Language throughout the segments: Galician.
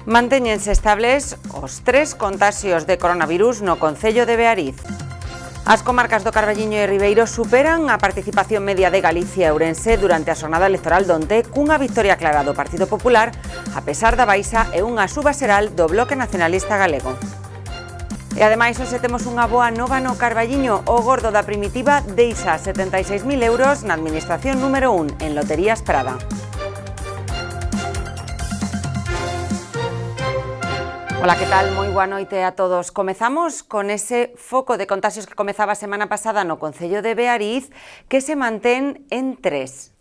Mantéñense estables os 3 contaxios de coronavirus no concello de Beariz. As comarcas do Carballiño e Ribeiro superan a participación media de Galicia e Ourense durante a xornada electoral donte cunha victoria clara do Partido Popular, a pesar da baixa e unha suba xeral do Bloque Nacionalista Galego. E ademais, hoxe temos unha boa nova no Carballiño. O gordo da Primitiva deixa 76.000 euros na administración número 1 en Loterías Prada. Ola, que tal? Moi boa noite a todos. Comezamos con ese foco de contaxios que comezaba a semana pasada no concello de Beariz, que se mantén en 3.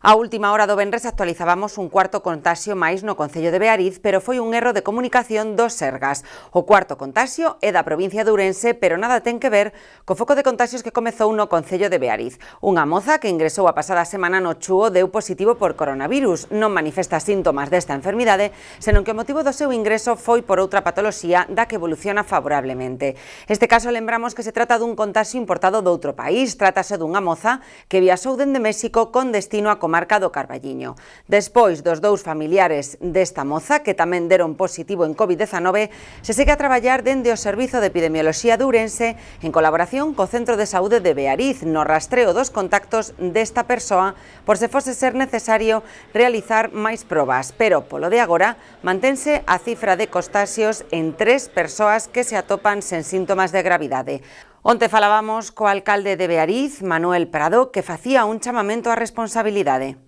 A última hora do venres actualizábamos un cuarto contaxio máis no concello de Beariz, pero foi un erro de comunicación dos Sergas. O cuarto contaxio é da provincia de Ourense, pero nada ten que ver co foco de contaxios que comezou no concello de Beariz. Unha moza que ingresou a pasada semana no Chúo deu positivo por coronavirus. Non manifesta síntomas desta enfermidade, senón que o motivo do seu ingreso foi por outra patoloxía da que evoluciona favorablemente. Este caso lembramos que se trata dun contaxio importado doutro país. Trátase dunha moza que viaxou dende México con destino a comarca do Carballiño. Despois dos dous familiares desta moza, que tamén deron positivo en COVID-19, se segue a traballar dende o Servizo de Epidemioloxía de Ourense en colaboración co Centro de Saúde de Beariz no rastreo dos contactos desta persoa por se fose ser necesario realizar máis probas, pero polo de agora mantense a cifra de contaxios en 3 persoas que se atopan sen síntomas de gravidade. Onte falábamos co alcalde de Beariz, Manuel Prado, que facía un chamamento á responsabilidade.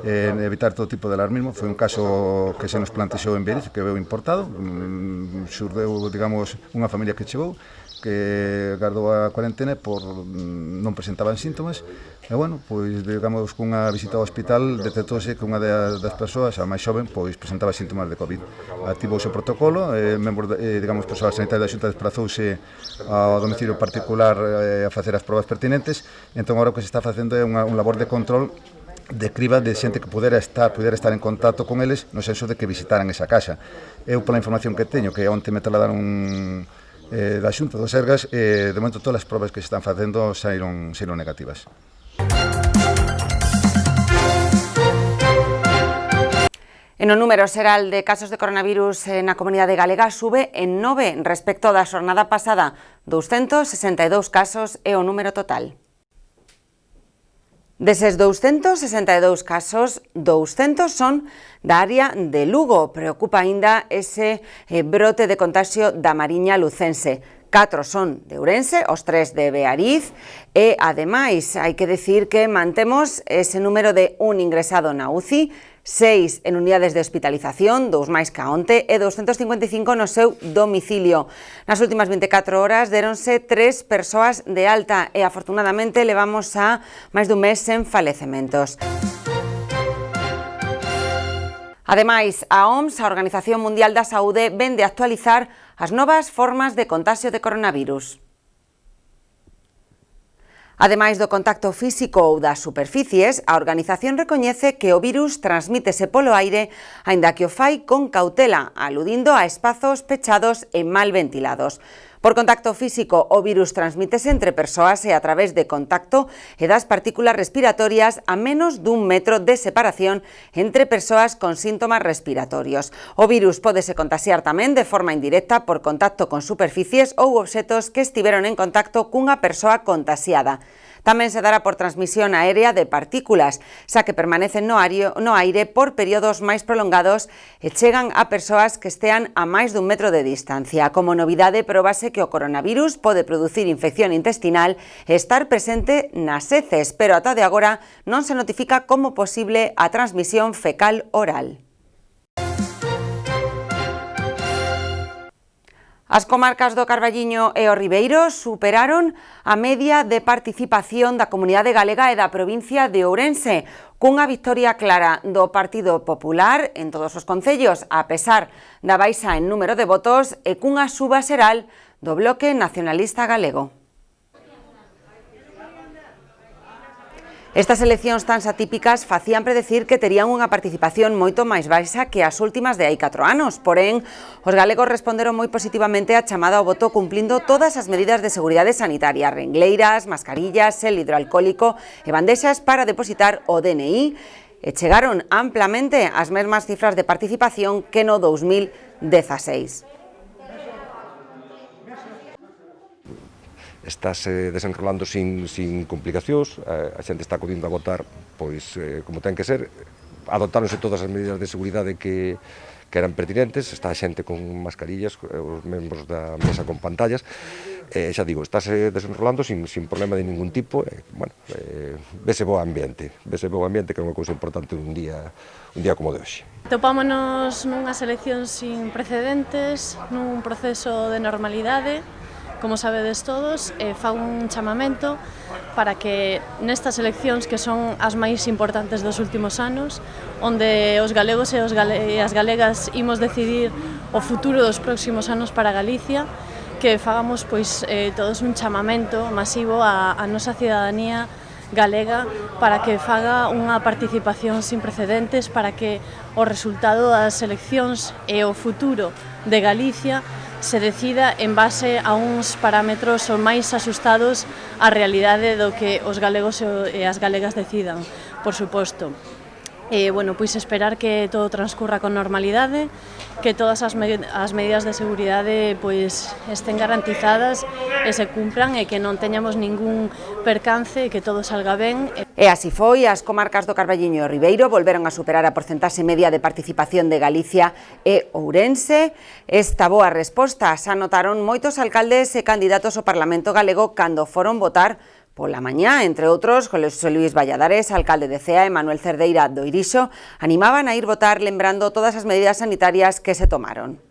Evitar todo tipo de alarmismo. Foi un caso que se nos plantexou en Beariz, que veu importado. Xurdeu, digamos, unha familia que chegou, que gardou a cuarentena por non presentaban síntomas. E, bueno, pois, digamos, cunha visita ao hospital detectouse que unha das persoas, a máis xoven, pois, presentaba síntomas de COVID. Activouse o protocolo, membros, digamos, persoal sanitario da Xunta desprazouse ao domicilio particular a facer as probas pertinentes. Entón, agora o que se está facendo é un labor de control de criba de xente que pudera estar en contacto con eles no senso de que visitaran esa casa. Eu, pola información que teño, que onte me trasladaron da Xunta dos Sergas, de momento todas as probas que se están facendo saíron negativas. E no número xeral de casos de coronavirus na comunidade galega sube en 9 respecto da xornada pasada. 262 casos é o número total. Deses 262 casos, 200 son da área de Lugo. Preocupa aínda ese brote de contaxio da Mariña lucense. 4 son de Ourense, os 3 de Beariz e, ademais, hai que decir que mantemos ese número de un ingresado na UCI, 6 en unidades de hospitalización, 2 máis que onte, e 255 no seu domicilio. Nas últimas 24 horas deronse 3 persoas de alta e, afortunadamente, levamos a máis dun mes sen falecementos. Ademais, a OMS, a Organización Mundial da Saúde, vén de actualizar as novas formas de contaxio de coronavirus. Ademais do contacto físico ou das superficies, a organización recoñece que o virus transmítese polo aire, aínda que o fai con cautela, aludindo a espazos pechados e mal ventilados. Por contacto físico, o virus transmítese entre persoas e a través de contacto e das partículas respiratorias a menos dun metro de separación entre persoas con síntomas respiratorios. O virus pódese contaxiar tamén de forma indirecta por contacto con superficies ou obxetos que estiveron en contacto cunha persoa contaxiada. Tamén se dará por transmisión aérea de partículas, xa que permanecen no aire por períodos máis prolongados e chegan a persoas que estean a máis dun metro de distancia. Como novidade, probase que o coronavirus pode producir infección intestinal e estar presente nas heces, pero ata de agora non se notifica como posible a transmisión fecal-oral. As comarcas do Carballiño e o Ribeiro superaron a media de participación da comunidade galega e da provincia de Ourense, cunha victoria clara do Partido Popular en todos os concellos, a pesar da baixa en número de votos e cunha suba xeral do Bloque Nacionalista Galego. Estas eleccións tan atípicas facían predecir que terían unha participación moito máis baixa que as últimas de hai 4 anos. Porén, os galegos responderon moi positivamente á chamada ao voto cumplindo todas as medidas de seguridade sanitaria, rengleiras, mascarillas, xel hidroalcohólico e bandexas para depositar o DNI e chegaron amplamente ás mesmas cifras de participación que no 2016. Estáse desenrolando sin complicacións, a xente está acudindo a votar pois como ten que ser, adoptáronse todas as medidas de seguridade que eran pertinentes, está a xente con mascarillas, os membros da mesa con pantallas, xa digo, estáse desenrolando sin problema de ningún tipo, bueno, vese bo ambiente que é unha cousa importante un día como de hoxe. Topámonos nunhas eleccións sin precedentes, nun proceso de normalidade, como sabedes todos, fago un chamamento para que nestas eleccións que son as máis importantes dos últimos anos, onde os galegos e as galegas imos decidir o futuro dos próximos anos para Galicia, que fagamos pois todos un chamamento masivo á nosa cidadanía galega para que faga unha participación sin precedentes, para que o resultado das eleccións e o futuro de Galicia se decida en base a uns parámetros o máis axustados á realidade do que os galegos e as galegas decidan, por suposto. Bueno, pois esperar que todo transcurra con normalidade, que todas as medidas de seguridade pois estén garantizadas e se cumpran e que non teñamos ningún percance e que todo salga ben. E así foi, as comarcas do Carballiño e o Ribeiro volveron a superar a porcentaxe media de participación de Galicia e Ourense. Esta boa resposta xa notaron moitos alcaldes e candidatos ao Parlamento galego cando foron votar pola mañá, entre outros, José Luis Valladares, alcalde de Cea, e Manuel Cerdeira do Irixo, animaban a ir votar lembrando todas as medidas sanitarias que se tomaron.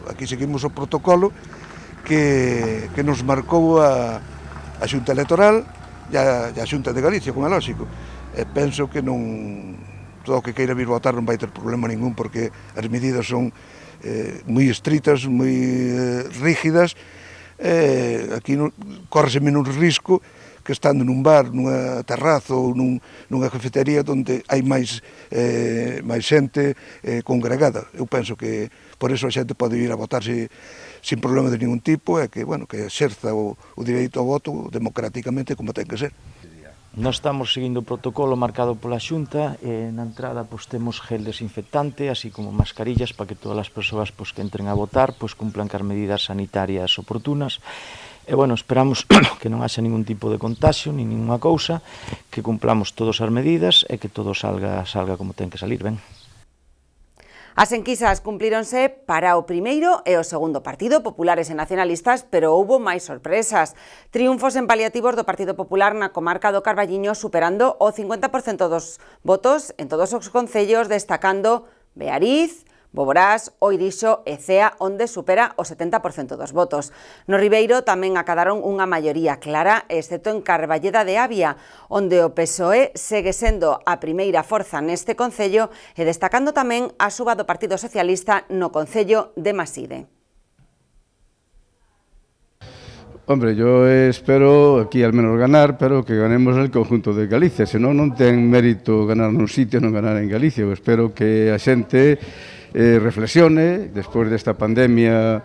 Aquí seguimos o protocolo que nos marcou a Xunta Electoral e a Xunta de Galicia, como é lógico. Penso que non todo o que queira vir votar non vai ter problema ningún, porque as medidas son moi estritas, moi rígidas. Aquí córrese menos risco que estando nun bar, nunha terraza ou nunha cafetería onde hai máis xente congregada. Eu penso que por eso a xente pode ir a votar sin problema de ningún tipo e que, bueno, que exerza o direito ao voto democráticamente como ten que ser. Nós estamos seguindo o protocolo marcado pola Xunta e na entrada pois, temos gel desinfectante, así como mascarillas para que todas as persoas pois, que entren a votar pois, cumplan cas medidas sanitarias oportunas. E, bueno, esperamos que non haxa ningún tipo de contagio, ni ninguna cousa, que cumplamos todas as medidas e que todo salga como ten que salir ben. As enquisas cumplíronse para o primeiro e o segundo partido, populares e nacionalistas, pero houbo máis sorpresas. Triunfos en paliativos do Partido Popular na comarca do Carballiño, superando o 50% dos votos en todos os concellos, destacando Beariz, Boborás, O Irixo e Cea, onde supera o 70% dos votos. No Ribeiro tamén acadaron unha maioría clara, excepto en Carballeda de Avia, onde o PSOE segue sendo a primeira forza neste concello e destacando tamén a suba do Partido Socialista no concello de Maside. Hombre, yo espero aquí al menos ganar, pero que ganemos el conjunto de Galicia, senón non ten mérito ganar nun sitio e non ganar en Galicia. Eu espero que a xente reflexione, despois desta pandemia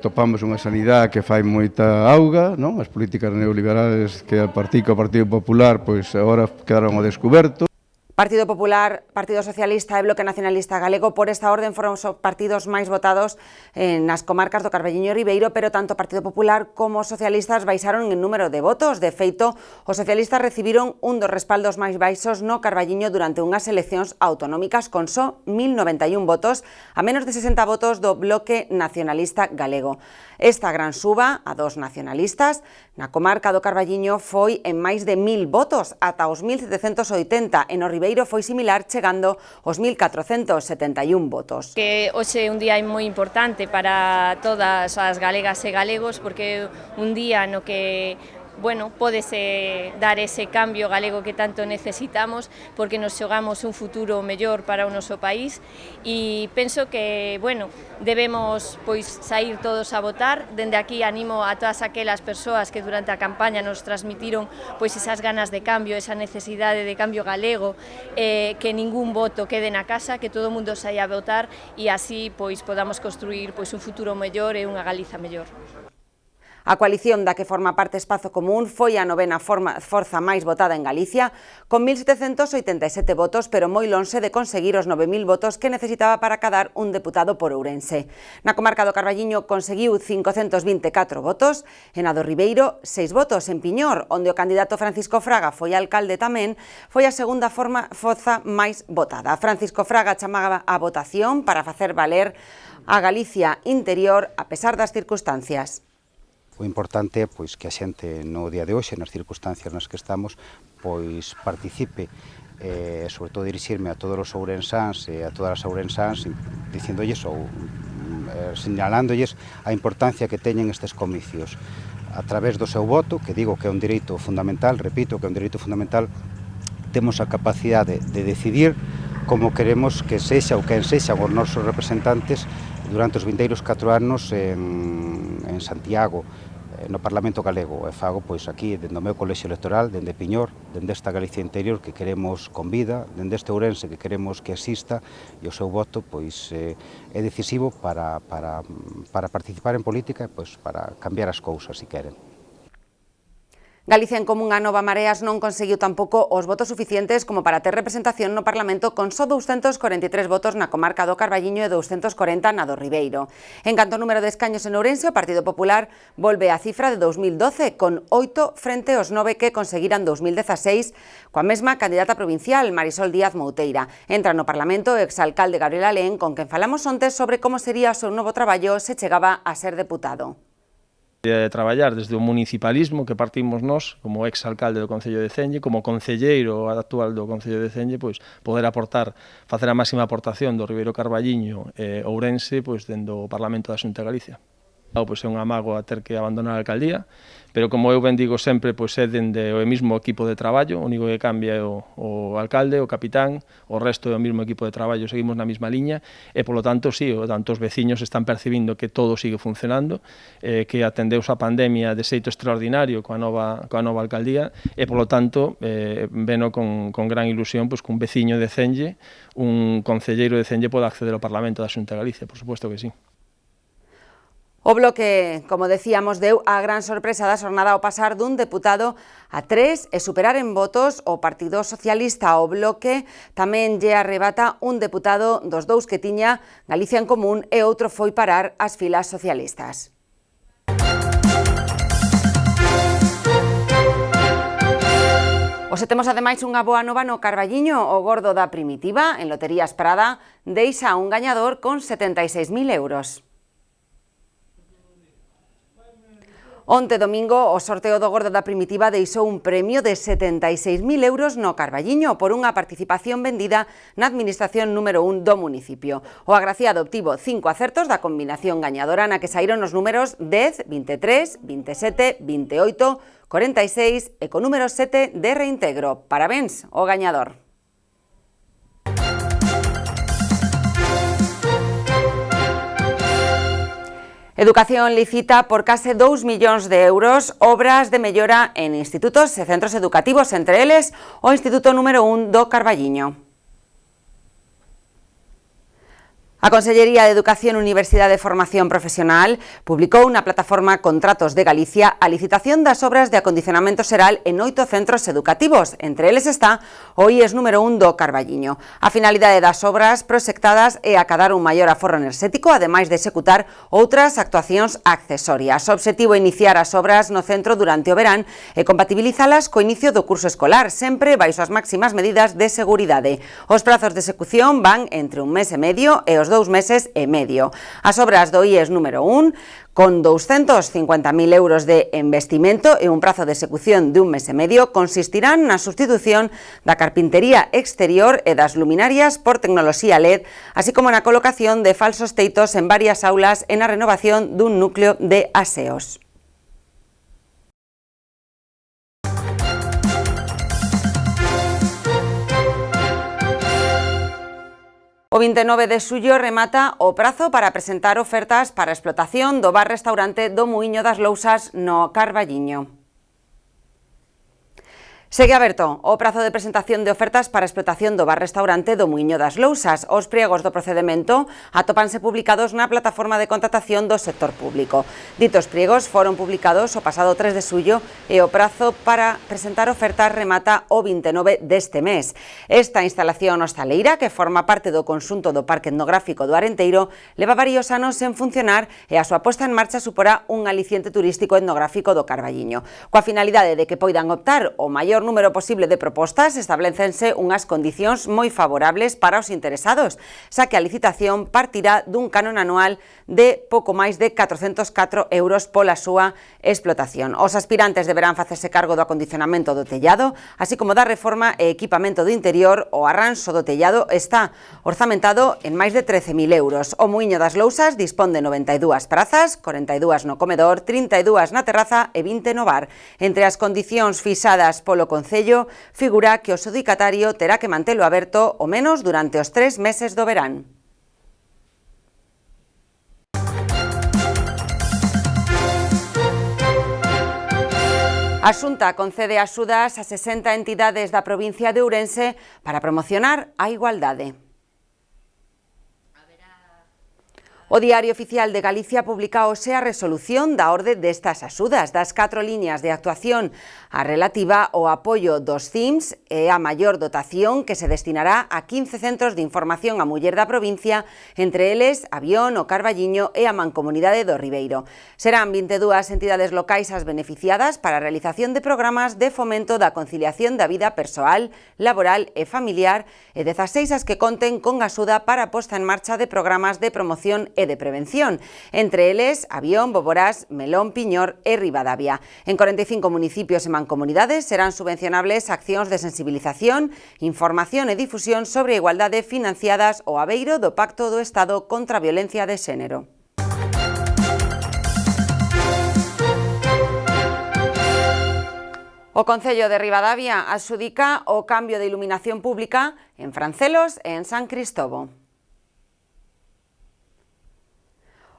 topamos unha sanidade que fai moita auga, non? As políticas neoliberales que o Partido Popular pois agora quedaron ao descoberto. Partido Popular, Partido Socialista e Bloque Nacionalista Galego, por esta orden foron os partidos máis votados nas comarcas do Carballiño e Ribeiro, pero tanto Partido Popular como os socialistas baixaron en número de votos. De feito, os socialistas recibiron un dos respaldos máis baixos no Carballiño durante unhas eleccións autonómicas con só 1091 votos, a menos de 60 votos do Bloque Nacionalista Galego. Esta gran suba a dos nacionalistas na comarca do Carballiño foi en máis de 1000 votos, ata os 1780, e no Ribeiro foi similar, chegando aos 1471 votos. Que hoxe é un día moi importante para todas as galegas e galegos, porque é un día no que pódese dar ese cambio galego que tanto necesitamos, porque nos xogamos un futuro mellor para o noso país, e penso que, debemos sair todos a votar. Dende aquí animo a todas aquelas persoas que durante a campaña nos transmitiron esas ganas de cambio, esa necesidade de cambio galego, que ningún voto quede na casa, que todo o mundo saia a votar e así podamos construir un futuro mellor e unha Galiza mellor. A coalición da que forma parte Espazo Común foi a novena forza máis votada en Galicia, con 1.787 votos, pero moi lonxe de conseguir os 9.000 votos que necesitaba para acadar un deputado por Ourense. Na comarca do Carballiño conseguiu 524 votos, en a do Ribeiro 6 votos, en Piñor, onde o candidato Francisco Fraga foi alcalde tamén, foi a segunda forza máis votada. Francisco Fraga chamaba a votación para facer valer a Galicia interior a pesar das circunstancias. O importante é pois, que a xente no día de hoxe, nas circunstancias nas que estamos, pois participe, sobre todo dirixirme a todos os ourensáns e a todas as ourensáns, dicindolles ou señalándoles a importancia que teñen estes comicios. A través do seu voto, que digo que é un dereito fundamental, repito que é un dereito fundamental, temos a capacidade de decidir como queremos que sexa ou quen sexan os nosos representantes durante os vindeiros 4 anos en Santiago, no Parlamento Galego. E fago pois aquí, dende o meu colexio electoral, dende Piñor, dende esta Galicia interior que queremos con vida, dende este Ourense que queremos que exista, e o seu voto pois é decisivo para participar en política e pois para cambiar as cousas, se queren. Galicia en Común a Nova Mareas non conseguiu tampouco os votos suficientes como para ter representación no Parlamento, con só 243 votos na comarca do Carballiño e 240 na do Ribeiro. En canto ao número de escaños en Ourense, o Partido Popular volve á cifra de 2012, con 8 frente aos 9 que conseguiran 2016, coa mesma candidata provincial, Marisol Díaz Mouteira. Entra no Parlamento o exalcalde Gabriel Alén, con quen falamos ontes sobre como sería o seu novo traballo se chegaba a ser deputado. De traballar desde o municipalismo que partimos nós, como ex-alcalde do Concello de Cenge, como concelleiro actual do Concello de Cenge, pois poder aportar, facer a máxima aportación do Ribeiro Carballiño e Ourense pois dentro do Parlamento da Xunta de Galicia. Pois é un amago a ter que abandonar a alcaldía, pero como eu ben digo sempre, pois é dende o mesmo equipo de traballo, o único que cambia é o alcalde, o capitán, o resto é o mesmo equipo de traballo, seguimos na mesma liña, e polo tanto, sí, tanto os veciños están percibindo que todo sigue funcionando, que atendeus a pandemia de xeito extraordinario coa nova alcaldía, e polo tanto, veno con gran ilusión, pois que un veciño de Cenge, un concelleiro de Cenge poda acceder ao Parlamento da Xunta de Galicia, por suposto que sí. O Bloque, como decíamos, deu a gran sorpresa da xornada ao pasar dun deputado a 3 e superar en votos o Partido Socialista. O Bloque tamén lle arrebata un deputado dos 2 que tiña Galicia en Común e outro foi parar as filas socialistas. Hoxe temos ademais unha boa nova no Carballiño. O gordo da Primitiva, en Loterías Prada, deixa un gañador con 76.000 euros. Onte domingo, o sorteo do gordo da Primitiva deixou un premio de 76.000 euros no Carballiño por unha participación vendida na administración número 1 do municipio. O agraciado obtivo 5 acertos da combinación gañadora na que saíron os números 10, 23, 27, 28, 46 e con número 7 de reintegro. Parabéns ao gañador. Educación licita por case 2 millóns de euros obras de mellora en institutos e centros educativos, entre eles o Instituto número 1 do Carballiño. A Consellería de Educación, Universidade e Formación Profesional publicou na plataforma Contratos de Galicia a licitación das obras de acondicionamento xeral en 8 centros educativos, entre eles está o IES número 1 do Carballiño. A finalidade das obras proxectadas é acadar un maior aforro enerxético, ademais de executar outras actuacións accesorias. O obxectivo é iniciar as obras no centro durante o verán e compatibilizalas co inicio do curso escolar, sempre baixo as máximas medidas de seguridade. Os prazos de execución van entre un mes e medio e os 2 meses e medio. As obras do IES número 1, con 250.000 euros de investimento e un prazo de execución de un mes e medio, consistirán na sustitución da carpintería exterior e das luminarias por tecnoloxía LED, así como na colocación de falsos teitos en varias aulas e na renovación dun núcleo de aseos. O 29 de xullo remata o prazo para presentar ofertas para a explotación do bar-restaurante do Muíño das Lousas no Carballiño. Segue aberto o prazo de presentación de ofertas para a explotación do bar-restaurante do Muiño das Lousas. Os priegos do procedemento atópanse publicados na plataforma de contratación do sector público. Ditos priegos foron publicados o pasado 3 de xullo e o prazo para presentar ofertas remata o 29 deste mes. Esta instalación hostaleira, que forma parte do conxunto do Parque Etnográfico do Arenteiro, leva varios anos en funcionar e a súa posta en marcha suporá un aliciente turístico etnográfico do Carballiño. Coa finalidade de que poidan optar o maior número posible de propostas, establécense unhas condicións moi favorables para os interesados, xa que a licitación partirá dun canon anual de pouco máis de 404 euros pola súa explotación. Os aspirantes deberán facerse cargo do acondicionamento do tellado, así como da reforma e equipamento do interior. O arranxo do tellado está orzamentado en máis de 13.000 euros. O Muiño das Lousas dispón de 92 prazas, 42 no comedor, 32 na terraza e 20 no bar. Entre as condicións fixadas polo Concello figura que o adxudicatario terá que mantelo aberto ao menos durante os 3 meses do verán. A Xunta concede axudas a 60 entidades da provincia de Ourense para promocionar a igualdade. O Diario Oficial de Galicia publica hoxe a resolución da orde destas axudas, das 4 liñas de actuación, a relativa ao apoio dos CIMS e a maior dotación que se destinará a 15 centros de información á muller da provincia, entre eles Avión, o Carballiño e a Mancomunidade do Ribeiro. Serán 22 entidades locais as beneficiadas para a realización de programas de fomento da conciliación da vida persoal, laboral e familiar e 16 as que conten con axuda para a posta en marcha de programas de promoción e de prevención, entre eles Avión, Boborás, Melón, Piñor e Ribadavia. En 45 municipios e mancomunidades serán subvencionables accións de sensibilización, información e difusión sobre a igualdade financiadas ao abeiro do Pacto do Estado contra a Violencia de Xénero. O Concello de Ribadavia adxudica o cambio de iluminación pública en Francelos e en San Cristobo.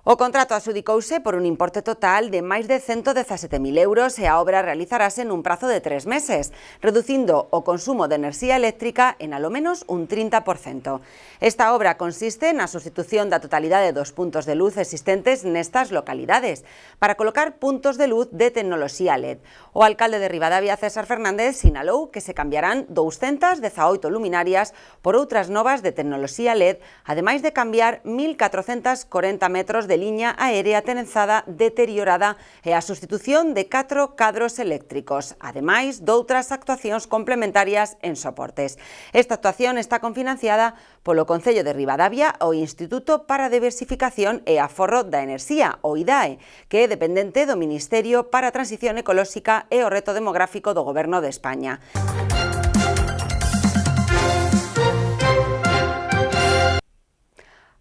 O contrato adxudicouse por un importe total de máis de 117.000 euros e a obra realizarase nun prazo de 3 meses, reducindo o consumo de enerxía eléctrica en alo menos un 30%. Esta obra consiste na sustitución da totalidade dos puntos de luz existentes nestas localidades, para colocar puntos de luz de tecnoloxía LED. O alcalde de Ribadavia, César Fernández, sinalou que se cambiarán 218 luminarias por outras novas de tecnoloxía LED, ademais de cambiar 1.440 metros de liña aérea trenzada deteriorada e a sustitución de 4 cadros eléctricos, ademais doutras actuacións complementarias en soportes. Esta actuación está confinanciada polo Concello de Ribadavia ao Instituto para a Diversificación e Aforro da Enerxía, o IDAE, que é dependente do Ministerio para a Transición Ecolóxica e o Reto Demográfico do Goberno de España.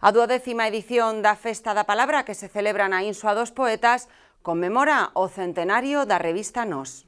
A 12ª edición da Festa da Palabra, que se celebra na Insua dos Poetas, conmemora o centenario da revista Nós.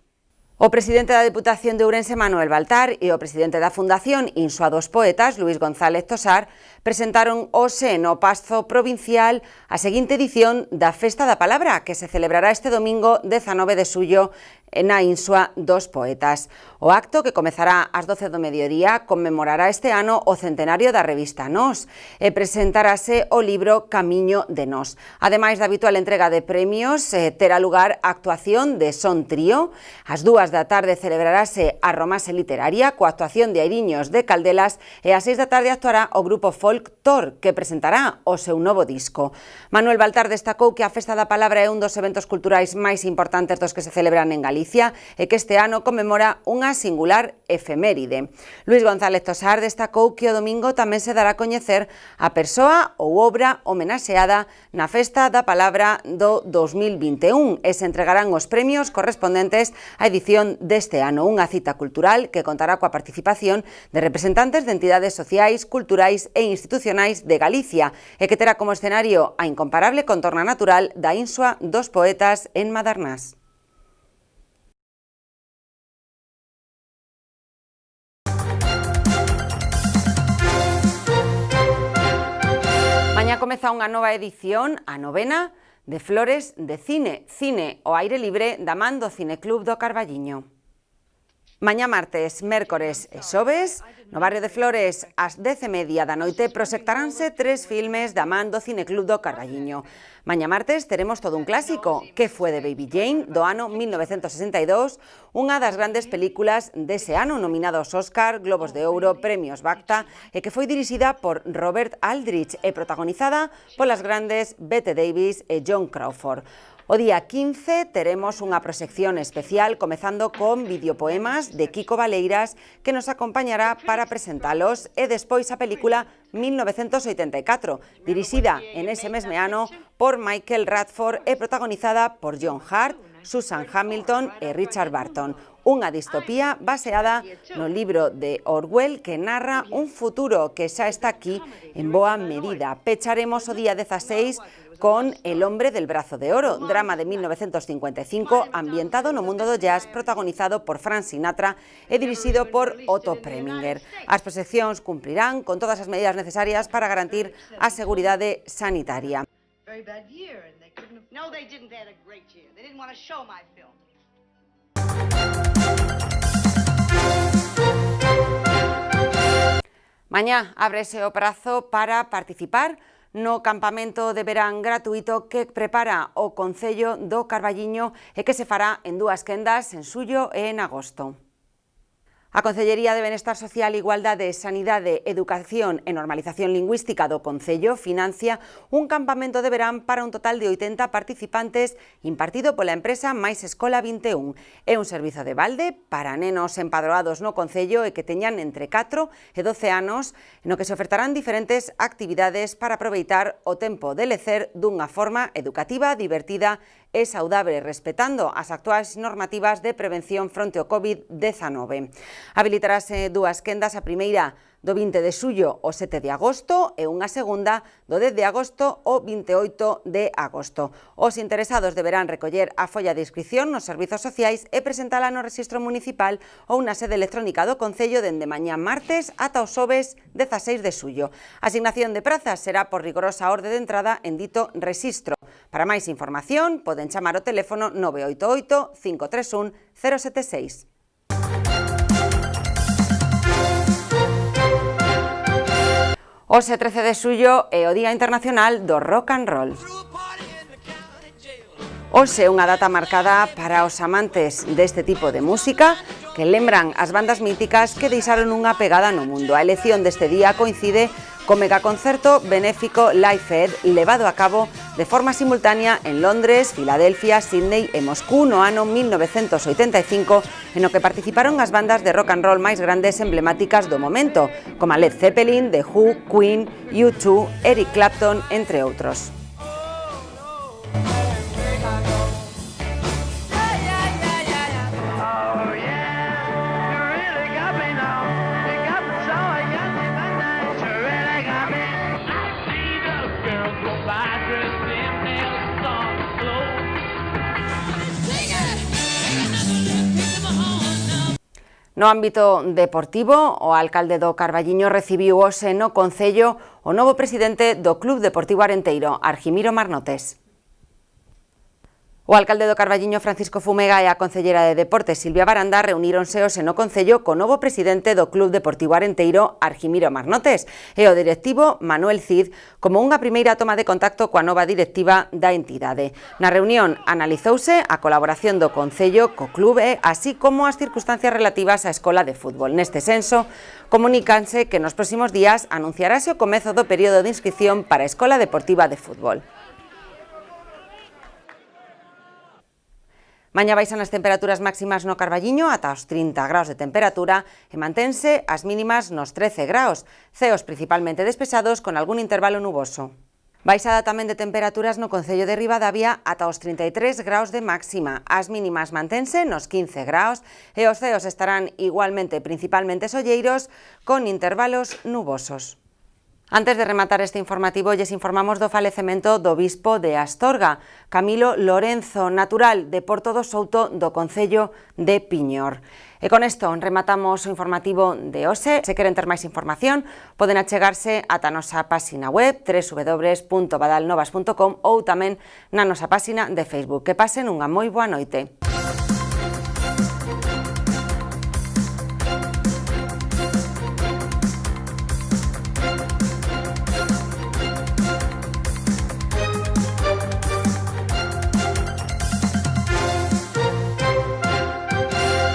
O presidente da Deputación de Ourense, Manuel Baltar, e o presidente da Fundación Insua dos Poetas, Luís González Tosar, presentaron hoxe no Pazo Provincial a seguinte edición da Festa da Palabra, que se celebrará este domingo 19 de xullo na Insua dos Poetas. O acto, que comezará ás 12 do mediodía, conmemorará este ano o centenario da revista Nós e presentarase o libro Camiño de Nós. Ademais da habitual entrega de premios, terá lugar a actuación de Son Trío. Ás 2 da tarde celebrarase a Romase Literaria coa actuación de Airiños de Caldelas e ás 6 da tarde actuará o grupo Folk Tor, que presentará o seu novo disco. Manuel Baltar destacou que a Festa da Palabra é un dos eventos culturais máis importantes dos que se celebran en Galicia e que este ano conmemora unha singular efeméride. Luís González Tosar destacou que o domingo tamén se dará a coñecer a persoa ou obra homenaxeada na Festa da Palabra do 2021 e se entregarán os premios correspondentes á edición deste ano, unha cita cultural que contará coa participación de representantes de entidades sociais, culturais e institucionais de Galicia e que terá como escenario a incomparable contorna natural da Insua dos Poetas en Madernás. Mañá comeza unha nova edición, a 9ª, de Flores de Cine, cine ao aire libre da man do Cineclub do Carballiño. Mañá martes, mércores e xoves, no barrio de Flores, ás 10:30 da noite, proxectaránse 3 filmes da man do Cineclub do Carballiño. Mañá martes teremos todo un clásico, Que fue de Baby Jane, do ano 1962, unha das grandes películas dese ano, nominada aos Óscar, Globos de Ouro, Premios BAFTA, e que foi dirixida por Robert Aldrich e protagonizada polas grandes Bette Davis e Joan Crawford. O día 15 teremos unha proxección especial comezando con videopoemas de Kiko Valeiras que nos acompañará para presentalos e despois a película 1984, dirixida en ese mesme ano por Michael Radford e protagonizada por John Hurt, Susan Hamilton e Richard Barton. Unha distopía baseada no libro de Orwell que narra un futuro que xa está aquí en boa medida. Pecharemos o día 16 con El hombre del brazo de oro, drama de 1955 ambientado no mundo do jazz, protagonizado por Frank Sinatra e dirixido por Otto Preminger. As proxeccións cumprirán con todas as medidas necesarias para garantir a seguridade sanitaria. Mañá ábrese o prazo para participar no campamento de verán gratuito que prepara o Concello do Carballiño e que se fará en 2 quendas, en xullo e en agosto. A Concellería de Benestar Social, Igualdade, Sanidade, Educación e Normalización Lingüística do Concello financia un campamento de verán para un total de 80 participantes impartido pola empresa Mais Escola 21. É un servizo de balde para nenos empadroados no Concello e que teñan entre 4 e 12 anos, no que se ofertarán diferentes actividades para aproveitar o tempo de lecer dunha forma educativa, divertida e saudable, respetando as actuais normativas de prevención fronte ao COVID-19. Habilitarase 2 quendas, a primeira do 20 de xullo ao 7 de agosto e unha segunda do 10 de agosto ao 28 de agosto. Os interesados deberán recoller a folla de inscripción nos servizos sociais e presentala no rexistro municipal ou na sede electrónica do Concello dende mañá martes ata o xoves 16 de xullo. A asignación de prazas será por rigorosa orde de entrada en dito rexistro. Para máis información, poden chamar ao teléfono 988 531 076. Hoxe 13 de xullo é o Día Internacional do Rock and Roll. Hoxe é unha data marcada para os amantes deste tipo de música que lembran as bandas míticas que deixaron unha pegada no mundo. A elección deste día coincide co megaconcerto benéfico Live Aid levado a cabo de forma simultánea en Londres, Filadelfia, Sydney e Moscú no ano 1985, en o que participaron as bandas de rock and roll máis grandes emblemáticas do momento, como Led Zeppelin, The Who, Queen, U2, Eric Clapton, entre outros. No ámbito deportivo, o alcalde do Carballiño recibiu hoxe no Concello o novo presidente do Club Deportivo Arenteiro, Argimiro Marnotes. O alcalde do Carballiño, Francisco Fumega, e a concellera de Deportes, Silvia Baranda, reuníronse hoxe no Concello co novo presidente do Club Deportivo Arenteiro, Argimiro Marnotes, e o directivo Manuel Cid, como unha primeira toma de contacto coa nova directiva da entidade. Na reunión analizouse a colaboración do Concello co clube, así como as circunstancias relativas á escola de fútbol. Neste senso, comunícanse que nos próximos días anunciarase o comezo do período de inscripción para a Escola Deportiva de Fútbol. Mañá baixan as temperaturas máximas no Carballiño ata os 30 graus de temperatura e mantense as mínimas nos 13 graus, ceos principalmente despexados con algún intervalo nuboso. Baixada tamén de temperaturas no Concello de Ribadavia ata os 33 graus de máxima, as mínimas mantense nos 15 graus e os ceos estarán igualmente principalmente solleiros con intervalos nubosos. Antes de rematar este informativo, lles informamos do falecemento do bispo de Astorga, Camilo Lorenzo, natural de Porto do Souto do Concello de Piñor. E con isto rematamos o informativo de hoxe. Se queren ter máis información, poden achegarse ata a nosa página web www.badalnovas.com ou tamén na nosa página de Facebook. Que pasen unha moi boa noite.